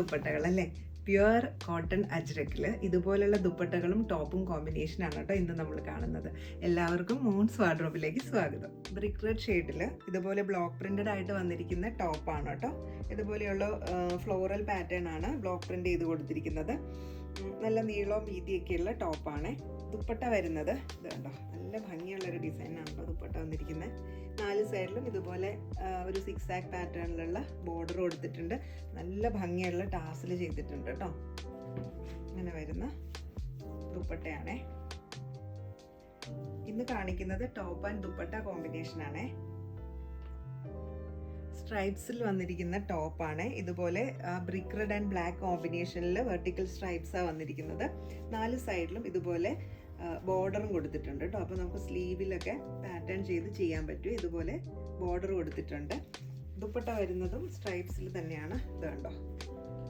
ദുപ്പട്ടകൾ അല്ലേ? Pure cotton അജ്രക്കിൽ ഇതുപോലുള്ള ദുപ്പട്ടകളും ടോപ്പും കോമ്പിനേഷനാണ് കേട്ടോ ഇന്ന് നമ്മൾ കാണുന്നത്. എല്ലാവർക്കും മൂൺസ് വാർഡ്രോബിലേക്ക് സ്വാഗതം. ബ്രിക്ക് റെഡ് ഷെയ്ഡിൽ ഇതുപോലെ ബ്ലോക്ക് പ്രിന്റഡ് ആയിട്ട് വന്നിരിക്കുന്ന ടോപ്പാണ് കേട്ടോ. ഇതുപോലെയുള്ള ഫ്ലോറൽ പാറ്റേൺ ആണ് ബ്ലോക്ക് പ്രിന്റ് ചെയ്ത് കൊടുത്തിരിക്കുന്നത്. നല്ല നീളവും വീതിയൊക്കെയുള്ള ടോപ്പാണ്. ദുപ്പട്ട വരുന്നത് ഇത് കണ്ടോ, നല്ല ഭംഗിയുള്ളൊരു ഡിസൈനാണല്ലോ ദുപ്പട്ട വന്നിരിക്കുന്നത്. 4 സൈഡിലും ഇതുപോലെ ഒരു സിക്സ് ആക്ക് പാറ്റേണിലുള്ള ബോർഡർ കൊടുത്തിട്ടുണ്ട്. നല്ല ഭംഗിയുള്ള ടാസിൽ ചെയ്തിട്ടുണ്ട് കേട്ടോ. ഇങ്ങനെ വരുന്ന ദുപ്പട്ടയാണേ. ഇന്ന് കാണിക്കുന്നത് ടോപ്പ് ആൻഡ് ദുപ്പട്ട കോമ്പിനേഷനാണേ. സ്ട്രൈപ്സിൽ വന്നിരിക്കുന്ന ടോപ്പാണ്. ഇതുപോലെ ബ്രിക്ക് റെഡ് ആൻഡ് ബ്ലാക്ക് കോമ്പിനേഷനിൽ വെർട്ടിക്കൽ സ്ട്രൈപ്സാണ് വന്നിരിക്കുന്നത്. 4 സൈഡിലും ഇതുപോലെ ബോർഡറും കൊടുത്തിട്ടുണ്ട് കേട്ടോ. അപ്പോൾ നമുക്ക് സ്ലീവിലൊക്കെ പാറ്റേൺ ചെയ്ത് ചെയ്യാൻ പറ്റും. ഇതുപോലെ ബോർഡർ കൊടുത്തിട്ടുണ്ട്. ദുപ്പട്ട വരുന്നതും സ്ട്രൈപ്സിൽ തന്നെയാണ്. ഇത് കണ്ടോ,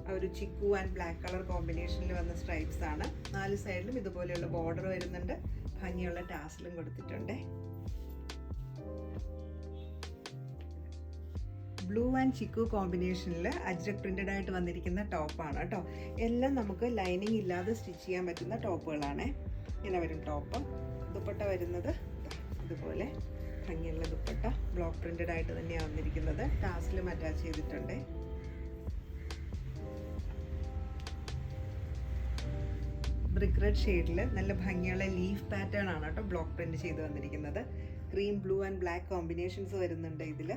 ആ ഒരു ചിക്കു ആൻഡ് ബ്ലാക്ക് കളർ കോമ്പിനേഷനിൽ വന്ന സ്ട്രൈപ്സ് ആണ്. 4 സൈഡിലും ഇതുപോലെയുള്ള ബോർഡർ വരുന്നുണ്ട്. ഭംഗിയുള്ള ടാസിലും കൊടുത്തിട്ടുണ്ട്. ബ്ലൂ ആൻഡ് ചിക്കു കോമ്പിനേഷനിൽ അജ്രക് പ്രിന്റഡ് ആയിട്ട് വന്നിരിക്കുന്ന ടോപ്പാണ് കേട്ടോ. എല്ലാം നമുക്ക് ലൈനിങ് ഇല്ലാതെ സ്റ്റിച്ച് ചെയ്യാൻ പറ്റുന്ന ടോപ്പുകളാണ്. ഇങ്ങനെ വരും ടോപ്പ്. ദുപ്പട്ട വരുന്നത് ഇതുപോലെ ഭംഗിയുള്ള ദുപ്പട്ട, ബ്ലോക്ക് പ്രിന്റഡ് ആയിട്ട് തന്നെയാണ് വന്നിരിക്കുന്നത്. ടാസിലും അറ്റാച്ച് ചെയ്തിട്ടുണ്ട്. ബ്രിക്ക് റെഡ് ഷെയ്ഡിൽ നല്ല ഭംഗിയുള്ള ലീഫ് പാറ്റേൺ ആണ് കേട്ടോ ബ്ലോക്ക് പ്രിന്റ് ചെയ്ത് വന്നിരിക്കുന്നത്. Cream blue and black combinations വരുന്നുണ്ട് ഇതിൽ.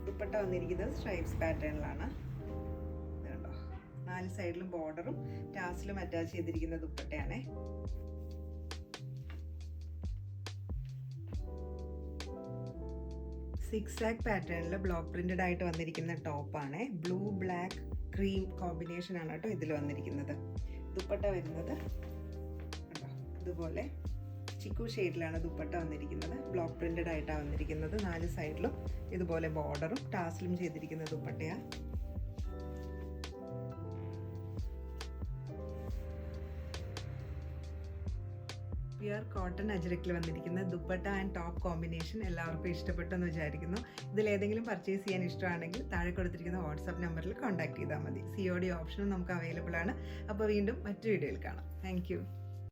ദുപ്പട്ട വന്നിരിക്കുന്നത് സ്ട്രൈപ്സ് പാറ്റേണിലാണ്. കണ്ടോ, 4 സൈഡിലും ബോർഡറും ടാസിലും അറ്റാച്ച് ചെയ്തിരിക്കുന്ന ദുപ്പട്ടയാണേ. സിക്സ് ആക്ക് പാറ്റേണിൽ ബ്ലോക്ക് പ്രിന്റഡ് ആയിട്ട് വന്നിരിക്കുന്ന ടോപ്പാണ്. ബ്ലൂ ബ്ലാക്ക് ക്രീം കോമ്പിനേഷൻ ആണ് കേട്ടോ ഇതിൽ വന്നിരിക്കുന്നത്. ദുപ്പട്ട വരുന്നത് കണ്ടോ, ഇതുപോലെ ചിക്കു ഷെയ്ഡിലാണ് ദുപ്പട്ട വന്നിരിക്കുന്നത്. ബ്ലോക്ക് പ്രിന്റഡ് ആയിട്ടാണ് വന്നിരിക്കുന്നത്. 4 സൈഡിലും ഇതുപോലെ ബോർഡറും ടാസിലും ചെയ്തിരിക്കുന്ന ദുപ്പട്ടയാണ്. പ്യുവർ കോട്ടൺ അജ്രക്കിൽ വന്നിരിക്കുന്ന ദുപ്പട്ട ആൻഡ് ടോപ്പ് കോമ്പിനേഷൻ എല്ലാവർക്കും ഇഷ്ടപ്പെട്ടെന്ന് വിചാരിക്കുന്നു. ഇതിലേതെങ്കിലും പർച്ചേസ് ചെയ്യാൻ ഇഷ്ടമാണെങ്കിൽ താഴെ കൊടുത്തിരിക്കുന്ന വാട്സാപ്പ് നമ്പറിൽ കോൺടാക്ട് ചെയ്താൽ മതി. COD ഓപ്ഷനും നമുക്ക് അവൈലബിൾ ആണ്. അപ്പോൾ വീണ്ടും മറ്റൊരു വീഡിയോയിൽ കാണാം. താങ്ക്